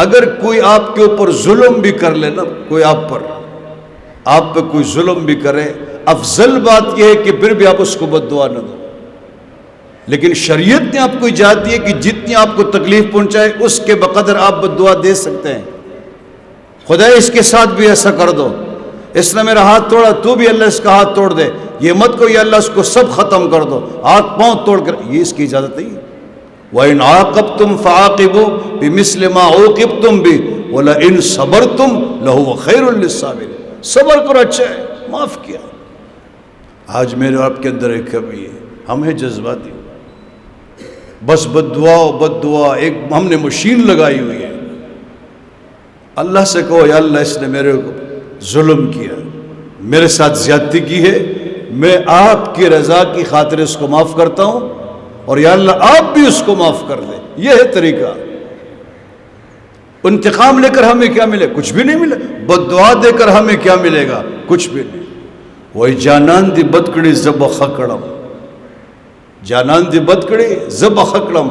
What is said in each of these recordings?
اگر کوئی آپ کے اوپر ظلم بھی کر لے نا، کوئی آپ پہ کوئی ظلم بھی کرے، افضل بات یہ ہے کہ پھر بھی آپ اس کو بد دعا نہ دو، لیکن شریعت نے آپ کو اجازت دی ہے کہ جتنی آپ کو تکلیف پہنچائے اس کے بقدر آپ بد دعا دے سکتے ہیں۔ خدا اس کے ساتھ بھی ایسا کر دو، اس نے میرا ہاتھ توڑا، تو بھی اللہ اس کا ہاتھ توڑ دے، یہ مت کو یہ اللہ اس کو سب ختم کر دو، ہاتھ پاؤں توڑ کر، یہ اس کی اجازت نہیں ہے۔ وَإِنْ عَاقَبْتُمْ فَعَاقِبُوا بِمِثْلِ مَا عُوقِبْتُمْ بِهِ وَلَئِنْ صَبَرْتُمْ لَهُوَ خَيْرٌ لِلصَّابِرِينَ۔ صبر کرو، اچھا ہے، معاف کیا۔ آج میرے آپ کے اندر ایک کمی ہے، ہم ہیں جذباتی، بس بد دعا ایک ہم نے مشین لگائی ہوئی ہے۔ اللہ سے کہو یا اللہ اس نے میرے کو ظلم کیا، میرے ساتھ زیادتی کی ہے، میں آپ کی رضا کی خاطر اس کو معاف کرتا ہوں، اور یا اللہ آپ بھی اس کو معاف کر دیں۔ یہ ہے طریقہ۔ انتقام لے کر ہمیں کیا ملے؟ کچھ بھی نہیں ملے۔ بد دعا دے کر ہمیں کیا ملے گا؟ کچھ بھی نہیں۔ وہی جانان دی بدکڑی زب خکڑم، جانان دی بدکڑی زب خکڑم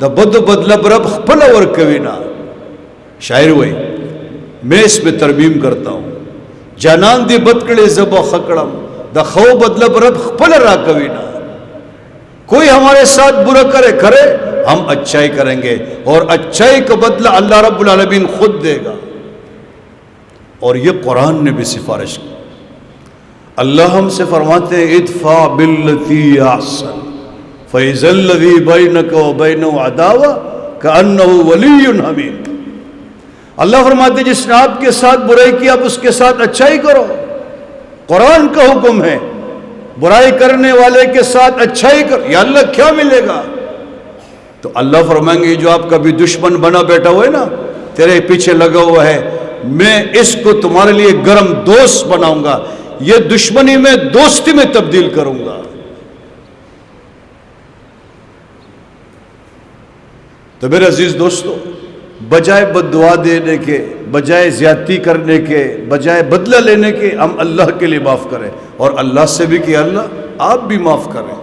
دا بد بدل برب خپل ورکوینا۔ شاعر وہی، میں اس پہ ترمیم کرتا ہوں، جانان دی بدکڑی زب خکڑم دا خو بدل برب خپل راکوینا۔ کوئی ہمارے ساتھ برا کرے ہم اچھائی کریں گے، اور اچھائی کا بدلہ اللہ رب العالمین خود دے گا۔ اور یہ قرآن نے بھی سفارش کی۔ اللہ ہم سے فرماتے ہیں ادفع باللتی احسن فاذا الذی بینک وبینہ عداوہ کأنہ ولی حمیم۔ اللہ فرماتے ہیں جس نے آپ کے ساتھ برائی کی آپ اس کے ساتھ اچھائی کرو۔ قرآن کا حکم ہے برائی کرنے والے کے ساتھ اچھائی کرو۔ یا اللہ کیا ملے گا؟ تو اللہ فرمائیں گے جو آپ کا بھی دشمن بنا بیٹھا ہوا ہے نا، تیرے پیچھے لگا ہوا ہے، میں اس کو تمہارے لیے گرم دوست بناؤں گا، یہ دشمنی میں دوستی میں تبدیل کروں گا۔ تو میرے عزیز دوستو، بجائے بد دعا دینے کے، بجائے زیادتی کرنے کے، بجائے بدلہ لینے کے، ہم اللہ کے لیے معاف کریں، اور اللہ سے بھی کہ اللہ آپ بھی معاف کریں۔